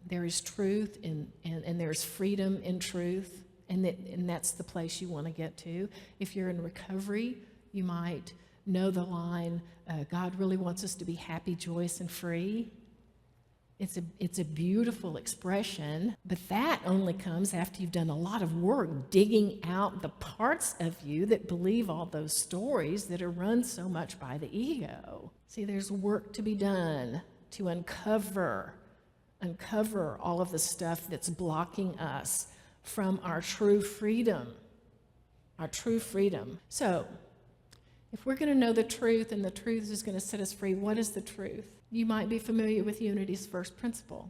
there is truth and there's freedom in truth, and that's the place you want to get to. If you're in recovery, you might know the line, God really wants us to be happy, joyous, and free. It's a beautiful expression, but that only comes after you've done a lot of work digging out the parts of you that believe all those stories that are run so much by the ego. See, there's work to be done to uncover all of the stuff that's blocking us from our true freedom. Our true freedom. So, if we're going to know the truth and the truth is going to set us free, what is the truth? You might be familiar with Unity's first principle,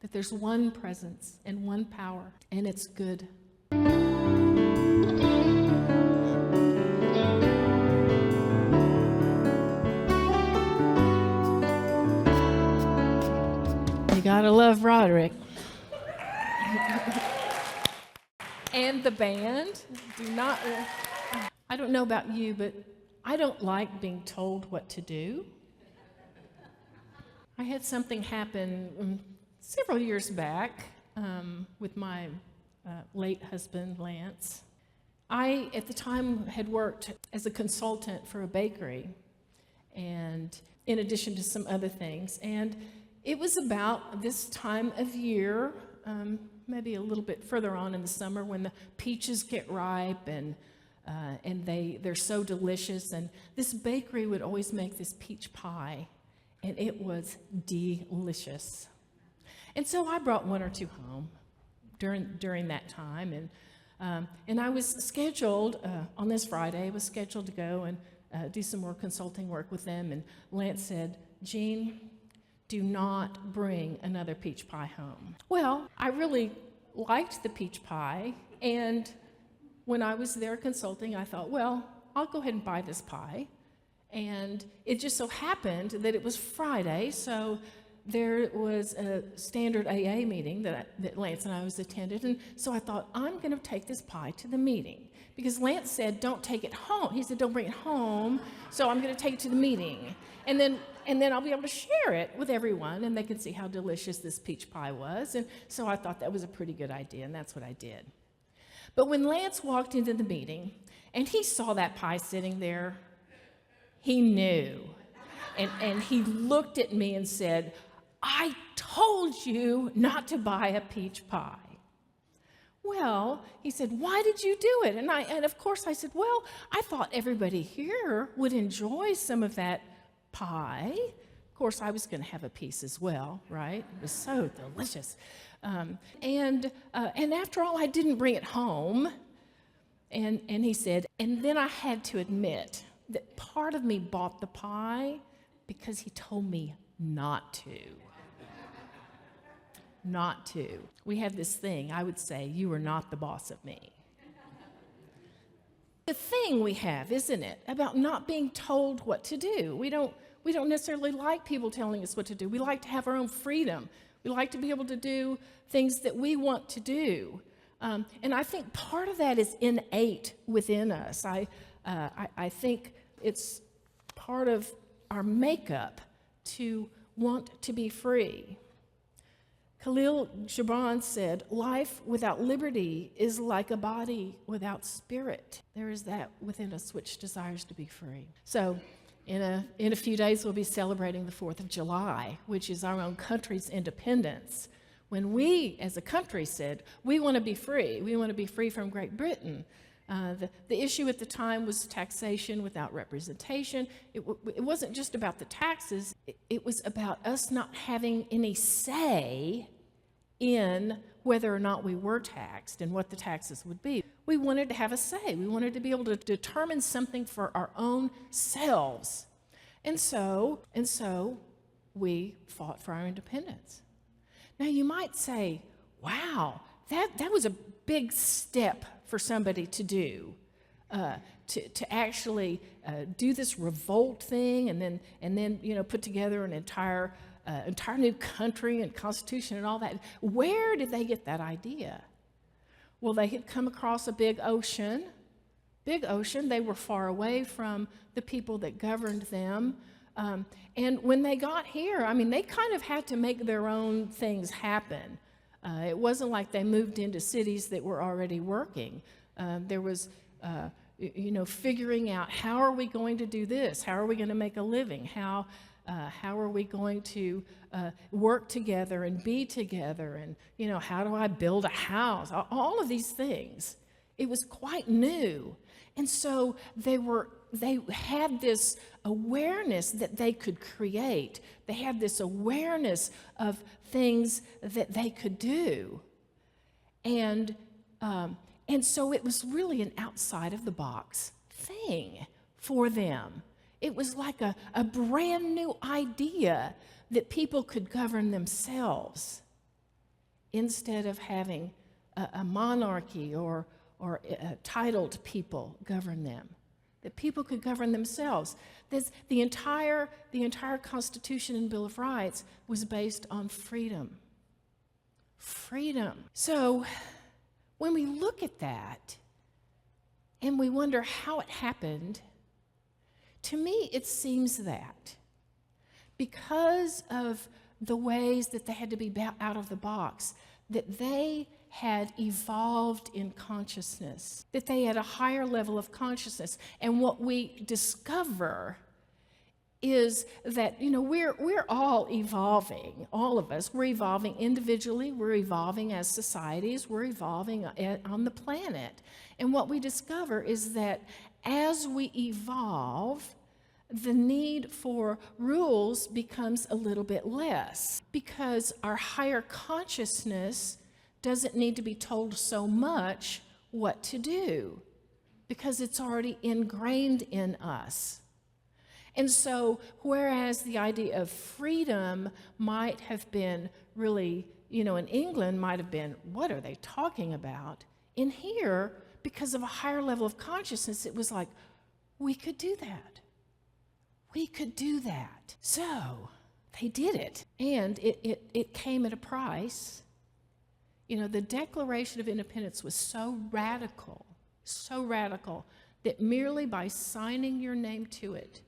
that there's one presence and one power, and it's good. You gotta love Roderick. And the band. I don't know about you, but I don't like being told what to do. I had something happen several years back with my late husband, Lance. I, at the time, had worked as a consultant for a bakery, and in addition to some other things. And it was about this time of year, maybe a little bit further on in the summer, when the peaches get ripe and they're so delicious. And this bakery would always make this peach pie, and it was delicious. And so I brought one or two home during that time, and I was scheduled on this Friday. I was scheduled to go and do some more consulting work with them. And Lance said, "Jean, do not bring another peach pie home." Well, I really liked the peach pie, and when I was there consulting, I thought, well, I'll go ahead and buy this pie. And it just so happened that it was Friday, so there was a standard AA meeting that Lance and I was attended, and so I thought, I'm going to take this pie to the meeting, because Lance said, don't take it home. He said, don't bring it home, so I'm going to take it to the meeting. And then I'll be able to share it with everyone, and they can see how delicious this peach pie was. And so I thought that was a pretty good idea, and that's what I did. But when Lance walked into the meeting, and he saw that pie sitting there, he knew. And he looked at me and said, I told you not to buy a peach pie. Well, he said, why did you do it? And of course I said, well, I thought everybody here would enjoy some of that pie. Of course, I was going to have a piece as well, right? It was so delicious. And after all, I didn't bring it home. And he said, and then I had to admit that part of me bought the pie because he told me not to. Not to. We have this thing, I would say, you are not the boss of me. The thing we have, isn't it, about not being told what to do. We don't necessarily like people telling us what to do. We like to have our own freedom. We like to be able to do things that we want to do. And I think part of that is innate within us. I think it's part of our makeup to want to be free. Khalil Gibran said, life without liberty is like a body without spirit. There is that within us which desires to be free. So in a few days, we'll be celebrating the 4th of July, which is our own country's independence. When we, as a country, said, we want to be free. We want to be free from Great Britain. The issue at the time was taxation without representation. It wasn't just about the taxes. It was about us not having any say in whether or not we were taxed and what the taxes would be. We wanted to have a say. We wanted to be able to determine something for our own selves. And so we fought for our independence. Now you might say, wow, that was a big step for somebody to do, to actually do this revolt thing and then put together an entire new country and constitution and all that. Where did they get that idea? Well, they had come across a big ocean. They were far away from the people that governed them. And when they got here, I mean, they kind of had to make their own things happen. It wasn't like they moved into cities that were already working. There was, figuring out, how are we going to do this? How are we going to make a living? How are we going to work together and be together? And, how do I build a house? All of these things. It was quite new. And so they had this awareness that they could create. They had this awareness of things that they could do. And so it was really an outside of the box thing for them. It was like a brand new idea that people could govern themselves instead of having a monarchy or titled people govern them. That people could govern themselves. The entire Constitution and Bill of Rights was based on freedom. Freedom. So when we look at that and we wonder how it happened, to me it seems that because of the ways that they had to be out of the box, that they had evolved in consciousness, that they had a higher level of consciousness. And what we discover is that, we're all evolving, all of us. We're evolving individually, we're evolving as societies, we're evolving on the planet. And what we discover is that as we evolve, the need for rules becomes a little bit less, because our higher consciousness doesn't need to be told so much what to do, because it's already ingrained in us. And so, whereas the idea of freedom might have been really, in England might have been, what are they talking about? In here, because of a higher level of consciousness, it was like, we could do that. We could do that. So, they did it. And it came at a price. The Declaration of Independence was so radical, that merely by signing your name to it,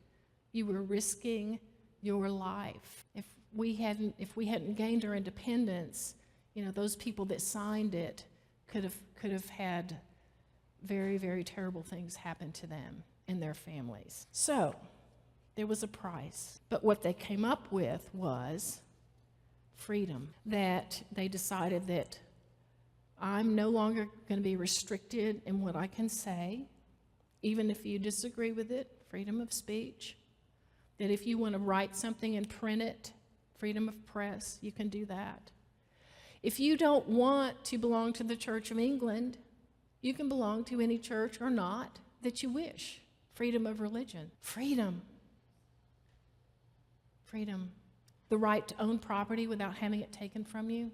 you were risking your life. If we hadn't gained our independence, those people that signed it could have had very, very terrible things happen to them and their families. So there was a price. But what they came up with was freedom. That they decided that I'm no longer going to be restricted in what I can say, even if you disagree with it, freedom of speech. That if you want to write something and print it, freedom of press, you can do that. If you don't want to belong to the Church of England, you can belong to any church or not that you wish. Freedom of religion. Freedom. Freedom. The right to own property without having it taken from you.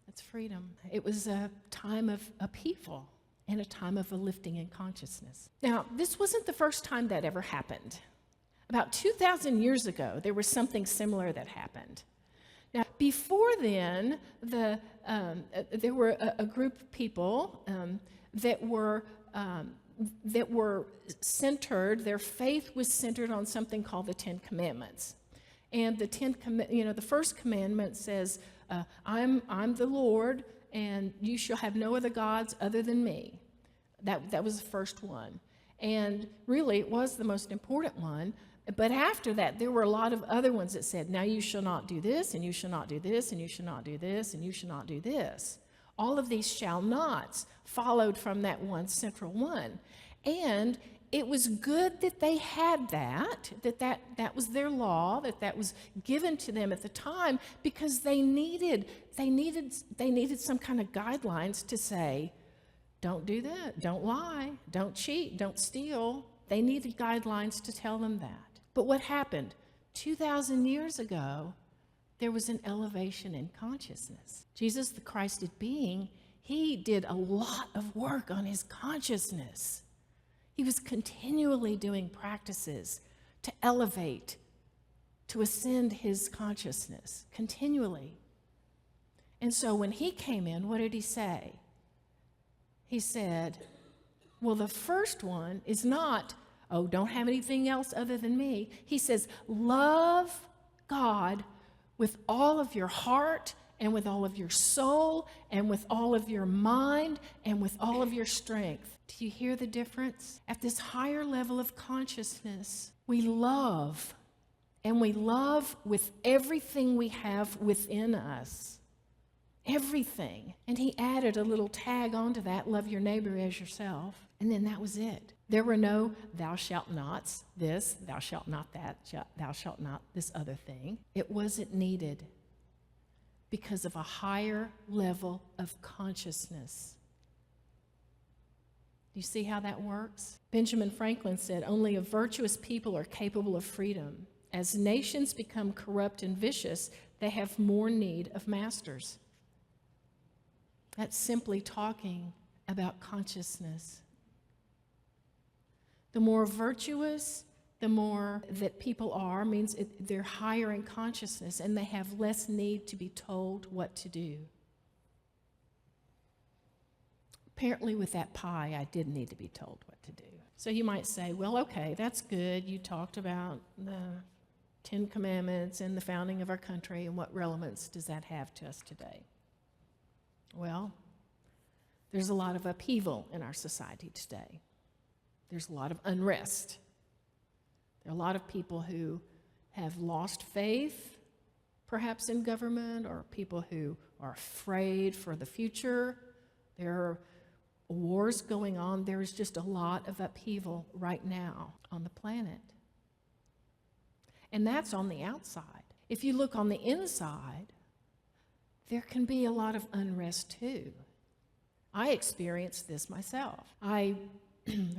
That's freedom. It was a time of upheaval and a time of a lifting in consciousness. Now, this wasn't the first time that ever happened. About 2,000 years ago, there was something similar that happened. Now, before then, there were a group of people that were centered. Their faith was centered on something called the Ten Commandments. And the first commandment says, I'm the Lord, and you shall have no other gods other than me. That was the first one. And really, it was the most important one. But after that, there were a lot of other ones that said, now you shall not do this, and you shall not do this, and you shall not do this, and you shall not do this. All of these shall nots followed from that one central one. And it was good that they had that was their law, that was given to them at the time, because they needed some kind of guidelines to say, don't do that, don't lie, don't cheat, don't steal. They needed guidelines to tell them that. But what happened? 2,000 years ago, there was an elevation in consciousness. Jesus, the Christed being, he did a lot of work on his consciousness. He was continually doing practices to elevate, to ascend his consciousness, continually. And so when he came in, what did he say? He said, well, the first one is not, oh, don't have anything else other than me. He says, love God with all of your heart and with all of your soul and with all of your mind and with all of your strength. Do you hear the difference? At this higher level of consciousness, we love, and we love with everything we have within us. Everything. And he added a little tag onto that, love your neighbor as yourself. And then that was it. There were no thou shalt nots, this, thou shalt not that, thou shalt not this other thing. It wasn't needed because of a higher level of consciousness. Do you see how that works? Benjamin Franklin said, only a virtuous people are capable of freedom. As nations become corrupt and vicious, they have more need of masters. That's simply talking about consciousness. The more virtuous, the more that people are, means they're higher in consciousness and they have less need to be told what to do. Apparently with that pie, I did need to be told what to do. So you might say, well, okay, that's good. You talked about the 10 Commandments and the founding of our country, and what relevance does that have to us today? Well, there's a lot of upheaval in our society today. There's a lot of unrest. There are a lot of people who have lost faith, perhaps in government, or people who are afraid for the future. There are wars going on. There's just a lot of upheaval right now on the planet. And that's on the outside. If you look on the inside, there can be a lot of unrest too. I experienced this myself. I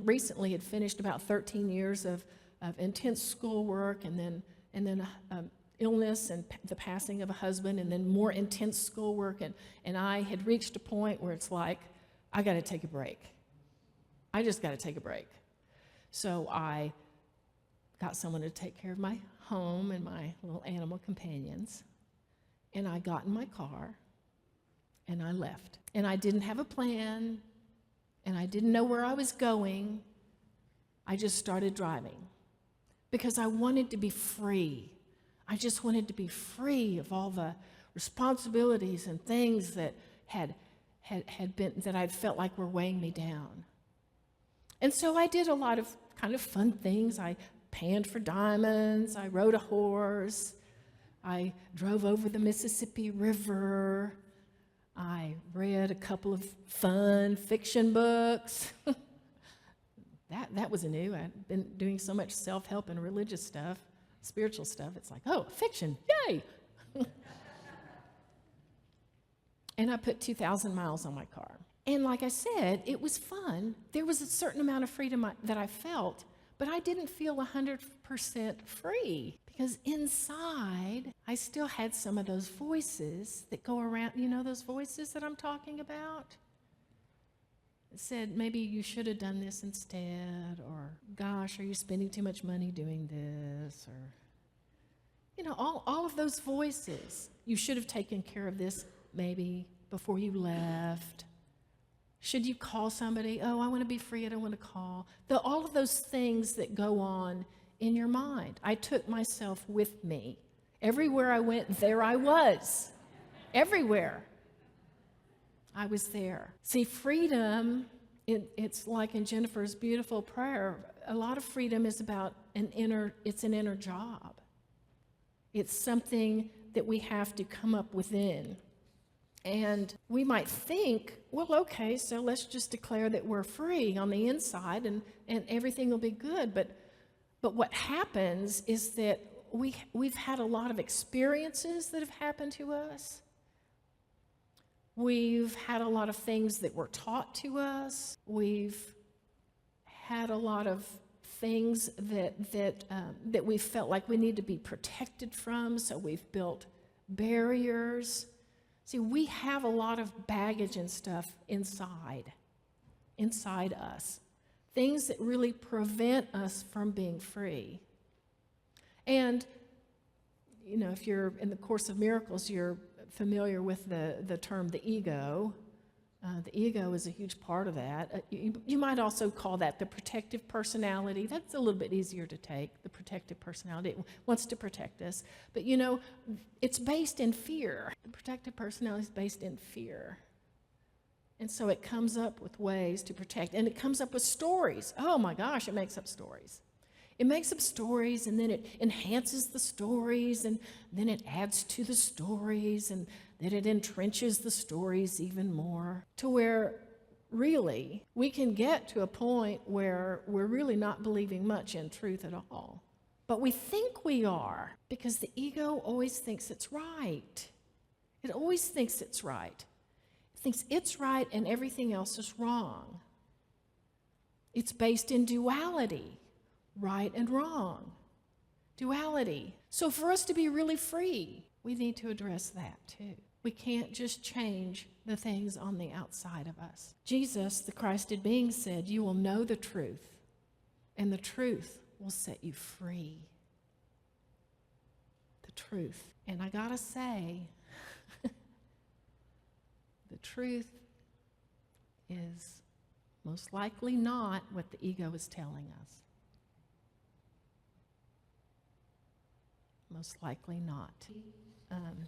recently had finished about 13 years of intense schoolwork, and then illness and the passing of a husband, and then more intense schoolwork, and I had reached a point where it's like, I got to take a break. I just got to take a break. So I got someone to take care of my home and my little animal companions, and I got in my car, and I left. And I didn't have a plan, and I didn't know where I was going. I just started driving because I wanted to be free. I just wanted to be free of all the responsibilities and things that had been, that I'd felt like were weighing me down. And so I did a lot of kind of fun things. I panned for diamonds. I rode a horse. I drove over the Mississippi River. I read a couple of fun fiction books. That was new. I'd been doing so much self-help and religious stuff, spiritual stuff. It's like, oh, fiction, yay! And I put 2,000 miles on my car. And like I said, it was fun. There was a certain amount of freedom that I felt, but I didn't feel 100% free because inside, I still had some of those voices that go around. You know those voices that I'm talking about? It said, maybe you should have done this instead, or gosh, are you spending too much money doing this? Or, you know, all of those voices. You should have taken care of this maybe before you left. Should you call somebody? Oh, I want to be free, I don't want to call. All of those things that go on in your mind. I took myself with me. Everywhere I went, there I was. Everywhere. I was there. See, freedom, it's like in Jennifer's beautiful prayer, a lot of freedom is about an inner job. It's something that we have to come up within. And we might think, well, okay, so let's just declare that we're free on the inside and everything will be good. But what happens is that we've had a lot of experiences that have happened to us. We've had a lot of things that were taught to us. We've had a lot of things that we felt like we need to be protected from, so we've built barriers. See, we have a lot of baggage and stuff inside us, things that really prevent us from being free. And, you know, if you're in the Course of Miracles, you're familiar with the term the ego. The ego is a huge part of that. You might also call that the protective personality. That's a little bit easier to take, the protective personality. It wants to protect us. But it's based in fear. The protective personality is based in fear. And so it comes up with ways to protect. And it comes up with stories. Oh my gosh, it makes up stories. It makes up stories, and then it enhances the stories, and then it adds to the stories, and then it entrenches the stories even more, to where really we can get to a point where we're really not believing much in truth at all. But we think we are, because the ego always thinks it's right. It always thinks it's right. It thinks it's right and everything else is wrong. It's based in duality. Right and wrong. Duality. So for us to be really free, we need to address that too. We can't just change the things on the outside of us. Jesus, the Christed being, said, "You will know the truth, and the truth will set you free." The truth. And I gotta say, the truth is most likely not what the ego is telling us. Most likely not.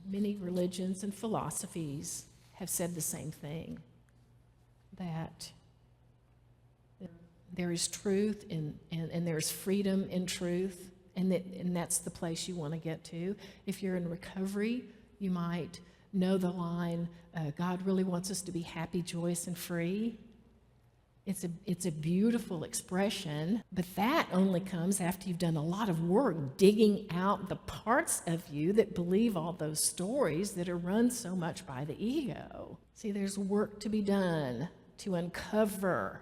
Many religions and philosophies have said the same thing, that there is truth and there's freedom in truth, and that's the place you want to get to. If you're in recovery, you might know the line, God really wants us to be happy, joyous, and free. It's a beautiful expression, but that only comes after you've done a lot of work digging out the parts of you that believe all those stories that are run so much by the ego. See, there's work to be done to uncover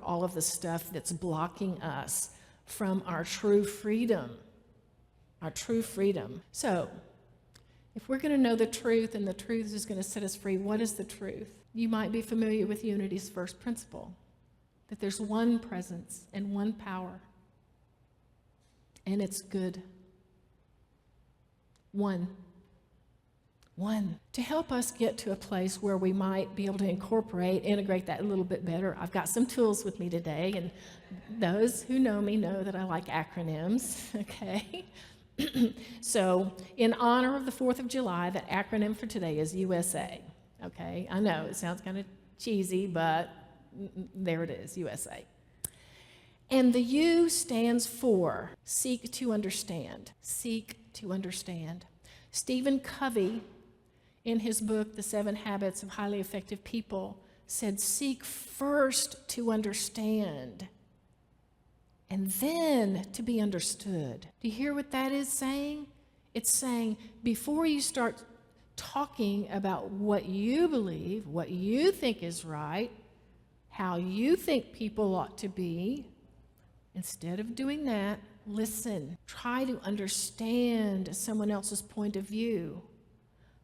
all of the stuff that's blocking us from our true freedom. Our true freedom. So, if we're going to know the truth and the truth is going to set us free, what is the truth? You might be familiar with Unity's first principle, that there's one presence and one power, and it's good. One. To help us get to a place where we might be able to integrate that a little bit better, I've got some tools with me today, and those who know me know that I like acronyms, okay? So, in honor of the 4th of July, the acronym for today is USA. Okay, I know it sounds kind of cheesy, but there it is, USA. And the U stands for seek to understand. Seek to understand. Stephen Covey, in his book, The 7 Habits of Highly Effective People, said, seek first to understand, and then to be understood. Do you hear what that is saying? It's saying, before you start talking about what you believe, what you think is right, how you think people ought to be, instead of doing that, listen. Try to understand someone else's point of view.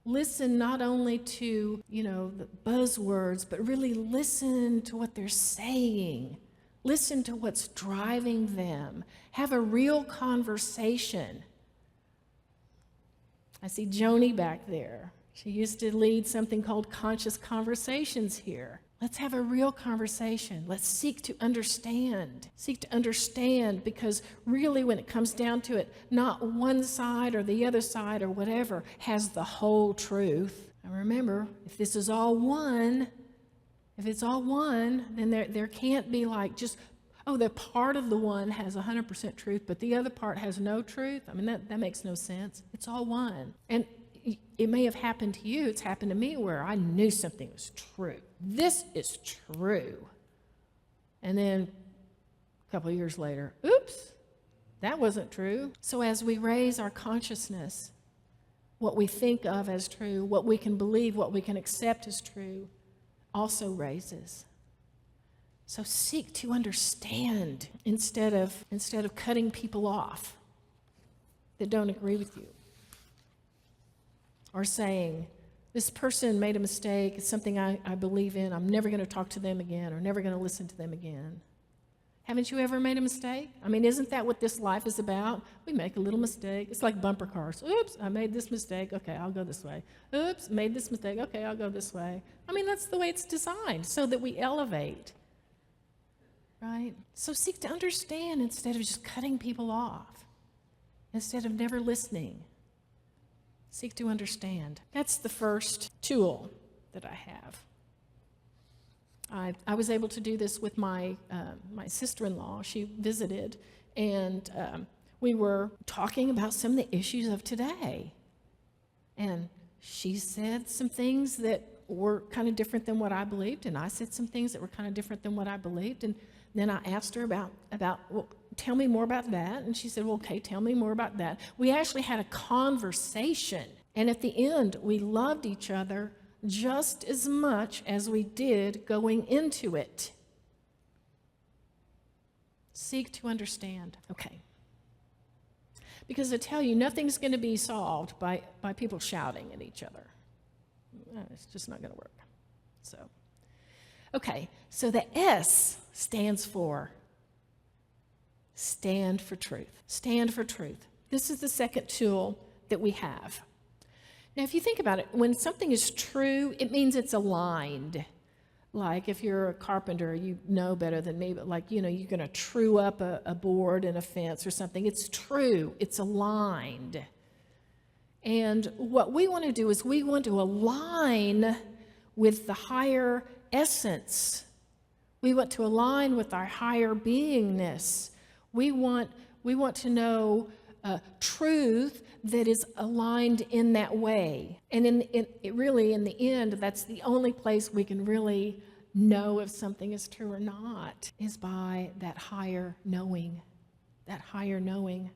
Listen not only to, the buzzwords, but really listen to what they're saying. Listen to what's driving them. Have a real conversation. I see Joni back there. She used to lead something called Conscious Conversations here. Let's have a real conversation. Let's seek to understand. Seek to understand, because really when it comes down to it, not one side or the other side or whatever has the whole truth. And remember, if this is all one, if it's all one, then there can't be like just, the part of the one has 100% truth, but the other part has no truth. I mean, that makes no sense. It's all one. And it may have happened to you. It's happened to me where I knew something was true. This is true. And then a couple of years later, oops, that wasn't true. So as we raise our consciousness, what we think of as true, what we can believe, what we can accept as true, also raises. So seek to understand instead of cutting people off that don't agree with you. Or saying, this person made a mistake, it's something I believe in, I'm never going to talk to them again or never going to listen to them again. Haven't you ever made a mistake? I mean, isn't that what this life is about? We make a little mistake. It's like bumper cars. Oops, I made this mistake. Okay, I'll go this way. Oops, made this mistake. Okay, I'll go this way. I mean, that's the way it's designed, so that we elevate, right? So seek to understand instead of just cutting people off, instead of never listening. Seek to understand. That's the first tool that I have. I was able to do this with my sister-in-law. She visited, and we were talking about some of the issues of today. And she said some things that were kind of different than what I believed, and I said some things that were kind of different than what I believed. And then I asked her about well, tell me more about that. And she said, well, okay, tell me more about that. We actually had a conversation, and at the end, we loved each other just as much as we did going into it. Seek to understand. Okay. Because I tell you, nothing's going to be solved by people shouting at each other. It's just not going to work. So, okay. So the S stands for stand for truth. Stand for truth. This is the second tool that we have. Now, if you think about it, when something is true, it means it's aligned. Like if you're a carpenter, you know better than me, but like, you're going to true up a board in a fence or something. It's true. It's aligned. And what we want to do is we want to align with the higher essence. We want to align with our higher beingness. We want to know truth that is aligned in that way. And really, in the end, that's the only place we can really know if something is true or not, is by that higher knowing. That higher knowing.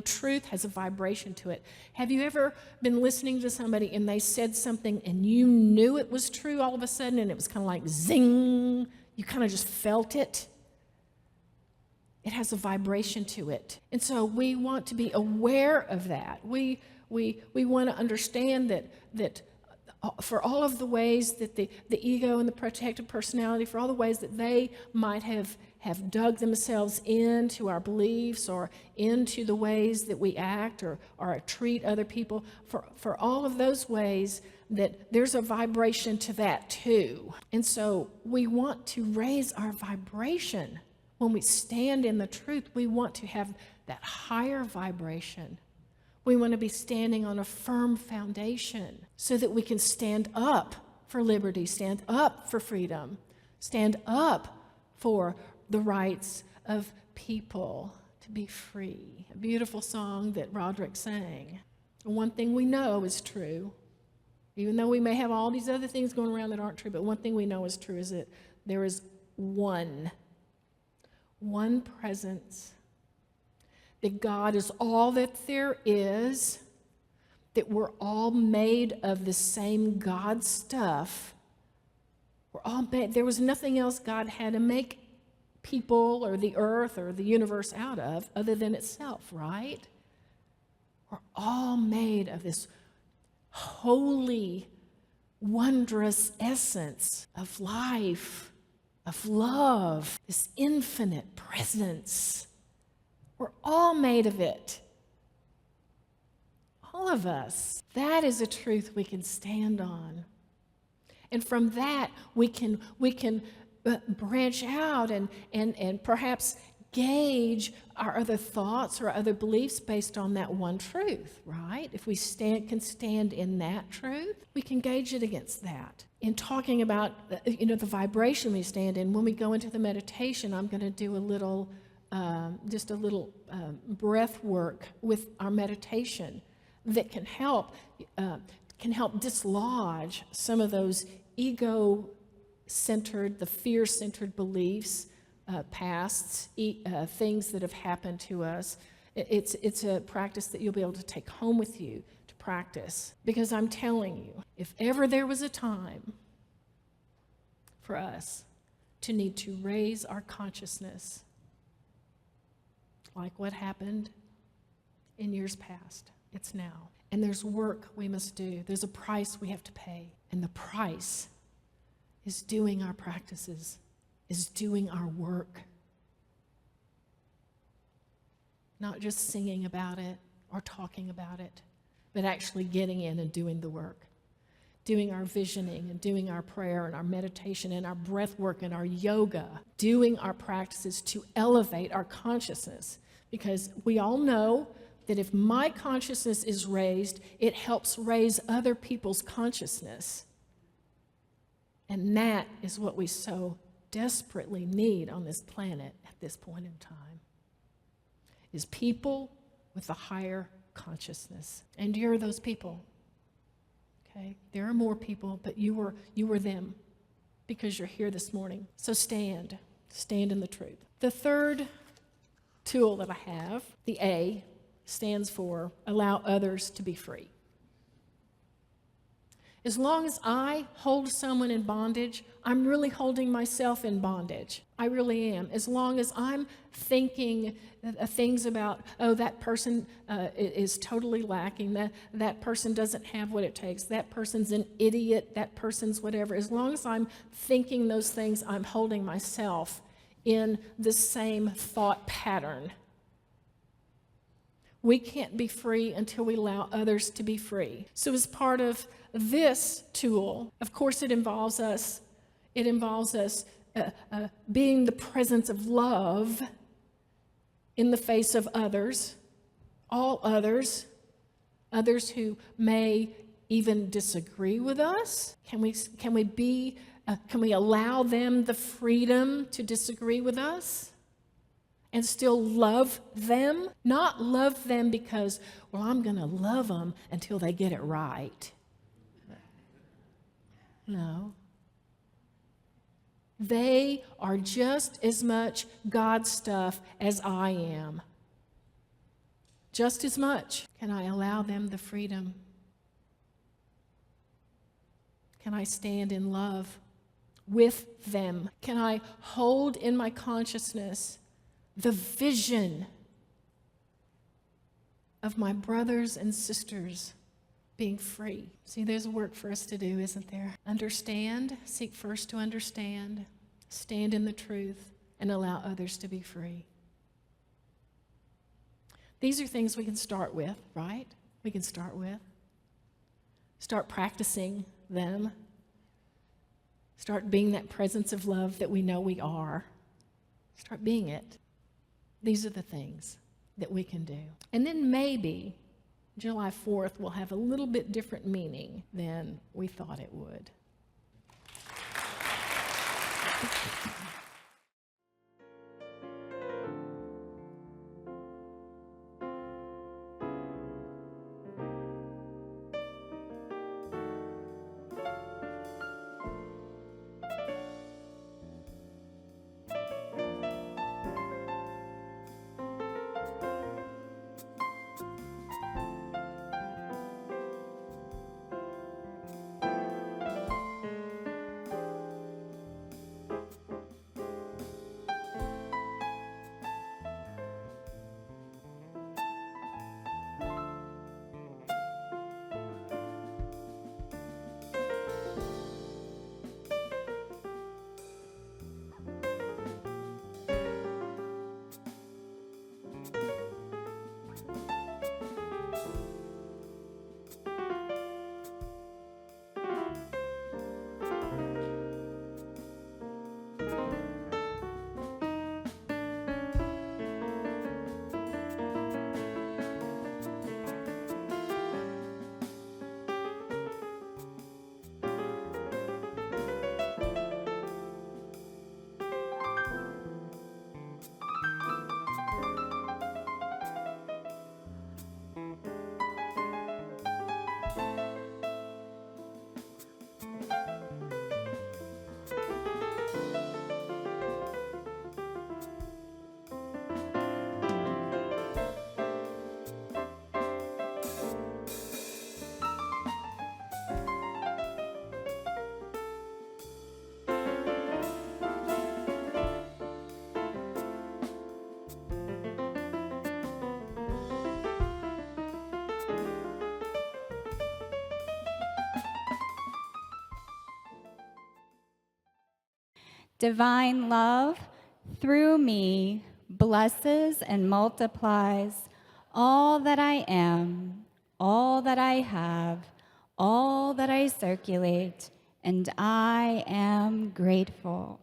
Truth has a vibration to it. Have you ever been listening to somebody and they said something and you knew it was true all of a sudden, and it was kind of like zing? You kind of just felt it. It has a vibration to it. And so we want to be aware of that. We want to understand that for all of the ways that the ego and the protective personality, for all the ways that they might have dug themselves into our beliefs or into the ways that we act or treat other people, for all of those ways, that there's a vibration to that too. And so we want to raise our vibration. When we stand in the truth, we want to have that higher vibration. We want to be standing on a firm foundation so that we can stand up for liberty, stand up for freedom, stand up for the rights of people to be free. A beautiful song that Roderick sang. One thing we know is true, even though we may have all these other things going around that aren't true, but one thing we know is true is that there is one presence, that God is all that there is, that we're all made of the same God stuff. We're all made, there was nothing else God had to make people or the earth or the universe out of other than itself, right? We're all made of this holy, wondrous essence of life, of love, this infinite presence. We're all made of it. All of us. That is a truth we can stand on. And from that, we can branch out and perhaps gauge our other thoughts or other beliefs based on that one truth, right? If we can stand in that truth, we can gauge it against that. In talking about, the vibration we stand in, when we go into the meditation, I'm going to do just a little breath work with our meditation that can help dislodge some of those ego-centered, the fear-centered beliefs, pasts, things that have happened to us. It's a practice that you'll be able to take home with you to practice. Because I'm telling you, if ever there was a time for us to need to raise our consciousness, like what happened in years past, it's now. And there's work we must do. There's a price we have to pay. And the price is doing our practices, is doing our work, not just singing about it or talking about it, but actually getting in and doing the work, doing our visioning and doing our prayer and our meditation and our breath work and our yoga, doing our practices to elevate our consciousness. Because we all know that if my consciousness is raised, it helps raise other people's consciousness. And that is what we so desperately need on this planet at this point in time, is people with a higher consciousness. And you're those people. Okay? There are more people, but you were them because you're here this morning. So stand in the truth. The third tool that I have, the A, stands for allow others to be free. As long as I hold someone in bondage, I'm really holding myself in bondage. I really am. As long as I'm thinking things about, oh, that person is totally lacking, that person doesn't have what it takes, that person's an idiot, that person's whatever. As long as I'm thinking those things, I'm holding myself in the same thought pattern. We can't be free until we allow others to be free. So as part of this tool, of course it involves us being the presence of love in the face of others, all others who may even disagree with us. Can we allow them the freedom to disagree with us? And still love them? Not love them because, well, I'm going to love them until they get it right. No. They are just as much God's stuff as I am. Just as much. Can I allow them the freedom? Can I stand in love with them? Can I hold in my consciousness the vision of my brothers and sisters being free? See, there's work for us to do, isn't there? Understand, seek first to understand, stand in the truth, and allow others to be free. These are things we can start with, right? We can start with. Start practicing them. Start being that presence of love that we know we are. Start being it. These are the things that we can do. And then maybe July 4th will have a little bit different meaning than we thought it would. Divine love, through me, blesses and multiplies all that I am, all that I have, all that I circulate, and I am grateful.